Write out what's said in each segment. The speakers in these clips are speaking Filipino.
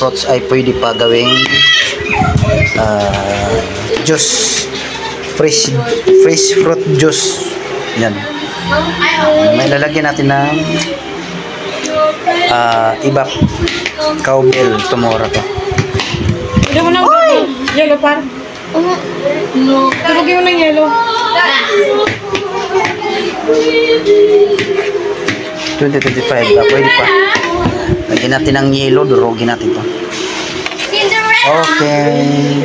fruits ay pwede pa gawing juice. Fresh fruit juice. Yan. May lalagyan natin ng iba cowbell tomorrow to. Hindi mo nang yellow par. Tulogin mo ng yellow. 2025 pa, pwede pa. Lagyan natin ng yellow, durugin natin to. Okay.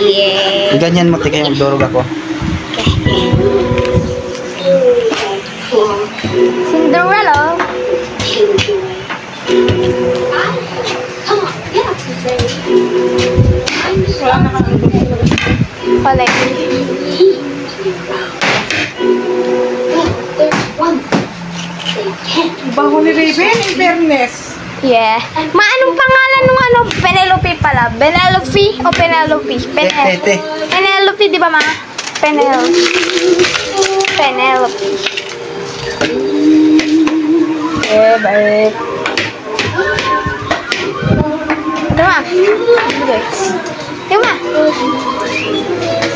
Yeah. Ganyan mo, tika yung durog ako. Cinderella. Wala. Bago ni Raven, in fairness. Yeah. Anong pangalan ng ano? Penelope pala. Penelope o Penelope? Te. Penelope, di ba ma? Penelope. Eh, baik. Ito ma. Ito ma.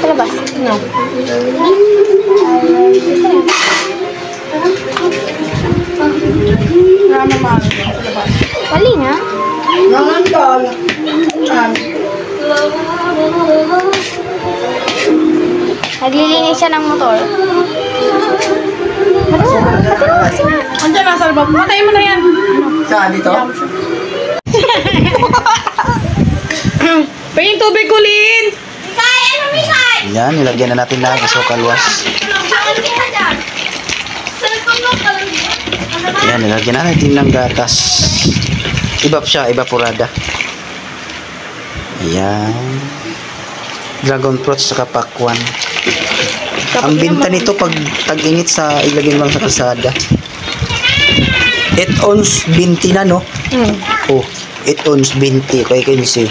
Palabas. No. Rama mahal. Wali nga. Nangandal. Naglilinis siya ng motor. Andiyan nasa loob. Patayin mo na yan. Saan dito? Pahing tubig kulin. Yan, nilagyan na natin ng asukal was. Yan, nilagyan na natin ng gatas. Ibap siya, evaporada. Ayan. Dragon fruits sa pakwan. Ang binta nito pag tag-init sa ilagay lang sa kalsada. 8 ounce 20 na, no? Oh, 8 ounce 20. Kaya kayo nisi.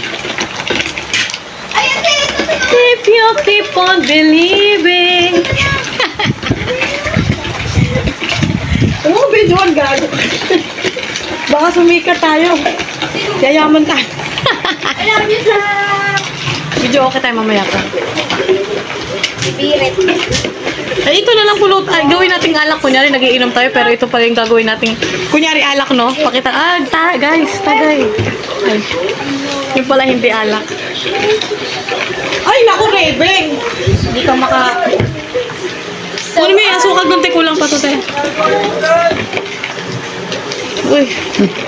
If you keep on believing. Oh, bijuan gago. Baka sumikat tayo. Yayaman tayo. Video okay tayo mamaya ka. Spirit. Ay, ito na lang pulot. Ay, gawin nating alak. Kunyari, nagiinom tayo. Pero ito pala yung gagawin nating... Kunyari, alak, no? Pakita. Guys. Tagay. Ay. Yung pala hindi alak. Ay, naku, Raven. Hindi ka maka... Kunin mo yung asukal doon. Kulang pa to, tayo. Uy.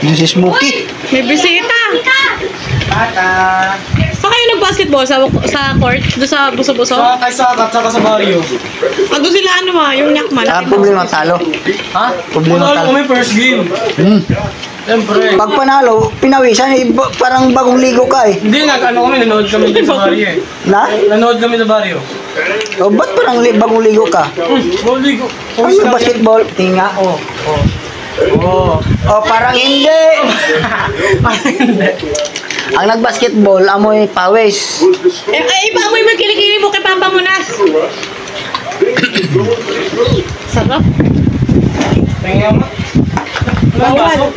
This is Smokey. May bisita. Tata. Saan kayo nag-basketball? Sa court? Doon sa buso-buso? Kay Sakat, saka sa barrio. Doon sila yung yakman. Problema talo. Ha? Problema Panalo talo. kami first game. Siyempre. Pag panalo, pinawisan, parang bagong ligo ka eh. Hindi, nanood kami din sa barrio eh. Na? Nanood kami sa barrio. O, ba't parang bagong ligo ka? Goalie ko. Ano basketball? Tinga. Oo. O, parang hindi. Ang nag-basketball, amoy pawis. Ipa-amoy mo yung kilikili mo kay Papa Munas. Sarap. Tingnan mo. Bawal.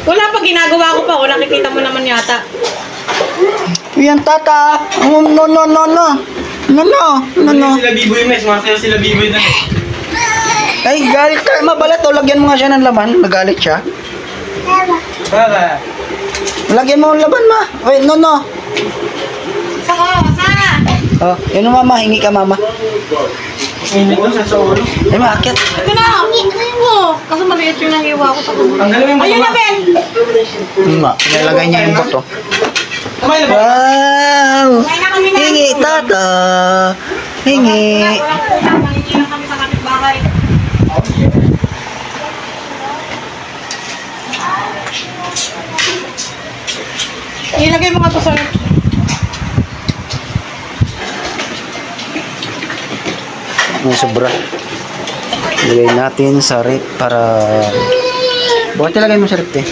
Wala pa, ginagawa ko pa. O, nakikita mo naman yata. Yan, tata. No. Hindi sila B-boy mes, masaya sila B-boy na eh. Ay, galit ka. Mabalat o, lagyan mo nga siya ng laman. Nagalit siya. Para. Lagyan mo ng laman, ma. Wait, no. Sana. Oh, yun mama. Hingi ka, mama. Init doon sa ulo. Ay, maakit. Ito na. Ano mo? Kasi maliit yung nahiwa ko sa kubo. Tanggalin mo yung Ayun na, Ben. Ma, nilagay niya yung buto. Kamay na ba? Wow! Hingi, tata. Hingi. Hindi lang kami sa kapitbahay. Ilagay mo nga ito sa... May sobra. Lagay natin sa rep para... Bakit ilagay mo sa rep, eh?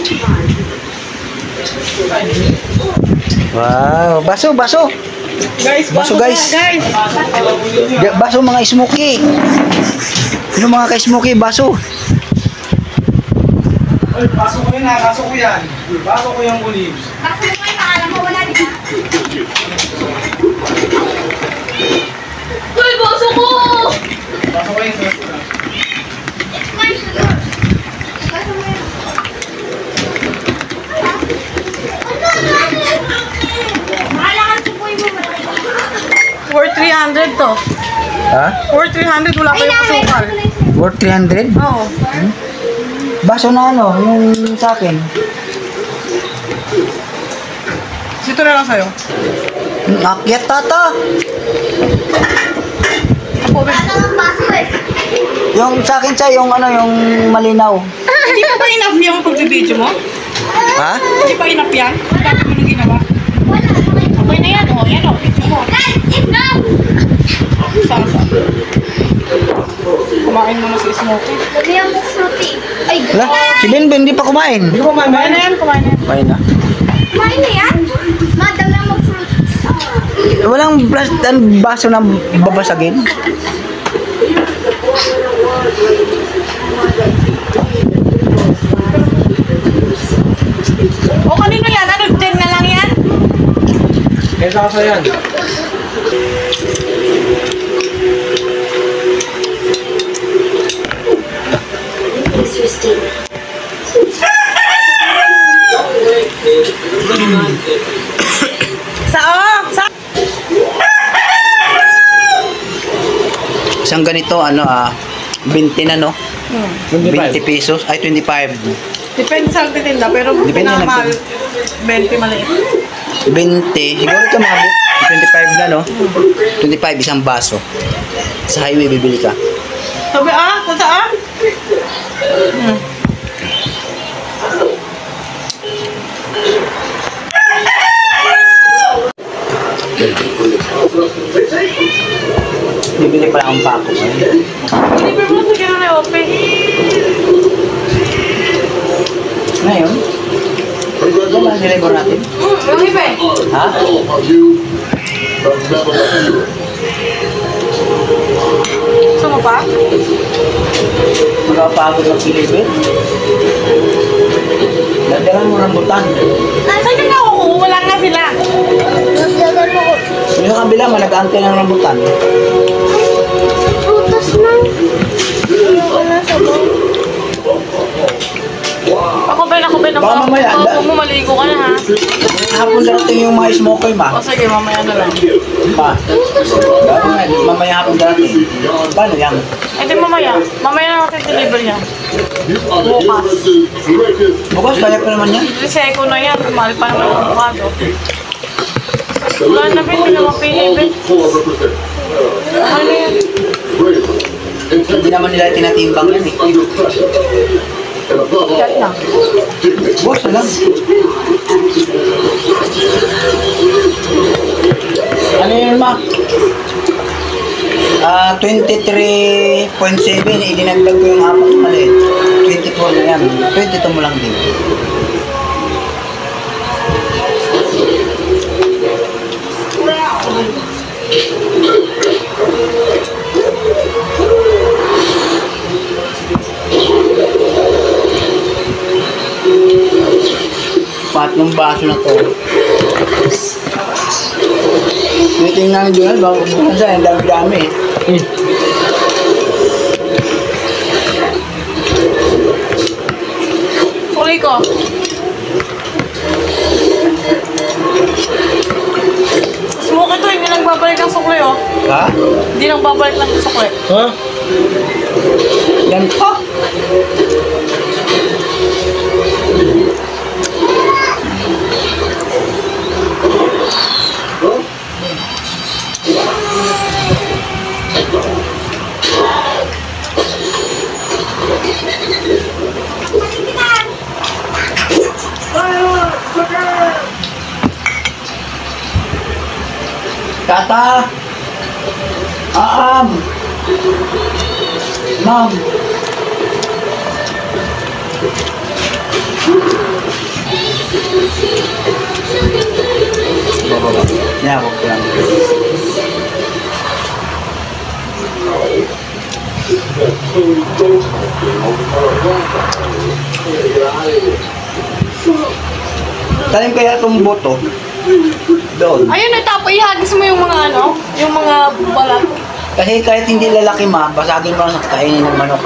Wow! Baso! Guys, Baso, guys. Baso mga smoky. Yung mga ka-smoky, baso. Ay, pasok ko yun ha, pasok ko yan. Pasok ko yung kunin. Bakit mo yung pangalan mo? Wala din. Uy, boso ko! Pasok ko yung sauce na. It's my sugar. Bakit mo yun? Mahalangan po po yung Worth 300 to. Ha? Worth 300, wala pa yung asukal. Worth 300? Oo. Baso na ano, yung sa akin. Dito na lang sa'yo. Akyat tata! Ano ang baso eh? Yung sa akin siya, yung ano, yung malinaw. Hindi pa ba enough yung pagbibideo mo? Ha? Hindi pa enough yan? Bakit mo nang ginawa? Wala. Okay na yan, oh. Yan, oh. Picture mo. Guys, enough! Sasa. Kumain mo na si Smokey. Lagyan mo fruity. Ay, Wala, si Benben hindi pa kumain. Hindi ko Kumain na yan, kumain na yan. Kumain na. kumain na yan? Madam lang mo fruit. Walang baso na babasagin. O, kanino yan? Ano, Jen na lang yan? Kaya sasa yan. Sa. Isang ganito, ano 20 na no? 20 pesos, ay 25. Depende sa titinda, pero Depende na pinamahal. 20 maliit. 20, siguro ito mga 25 na no? 25 isang baso. Sa highway bibili ka. Sabi saan? Bibili pala akong pako. Hindi mo sa gano'n na ope. Ngayon? Ito ba ang deliver natin? Yung iba eh. Ha? Gusto mo pa? Magpapagod ng pilipit? Dadalan mo rambutan. Saan yung nakukuha? Wala nga sila. Nagdagan mo ko. Yung kabila, malagante ng rambutan. Prutas na. Wala sa bawang. Ako ba na Baka mamaya, Huwag mo maligo ka na ha. Hapon darating yung mga smoker O ma. sige, mamaya na lang. Pa. Bago nga, mamaya hapon darating. Paano yan? Eh di mamaya. Mamaya na natin deliver yan. Bukas. Bukas, kaya pa naman yan. Riseko na yan. Mahal pa naman ang bukado. Wala na ba? Hindi na mapili ba? Ano na yan? Hindi naman nila tinatimbang yan eh. Kat na. Bukas na lang. Ano yun ma? 23.7, idinagdag ko yung apat maliit. 24 na yan. 22 mo lang din. Patlong baso na to. Tinitingnan ng Junal, baka kubukan siya, ang dami-dami eh. Uli ko. Smoke ito, hindi nagbabalik ng sukli oh. Ha? Hindi nagbabalik ng sukli. Ha? Yan pa. Tata! Ma'am! Baba. Yan, wag ko lang. Tanim kaya itong boto. Doon. Ayun, tapo, ihagis mo yung mga ano, yung mga balat. Kasi kahit hindi lalaki ma, basagin mo lang sa kainin ng manok.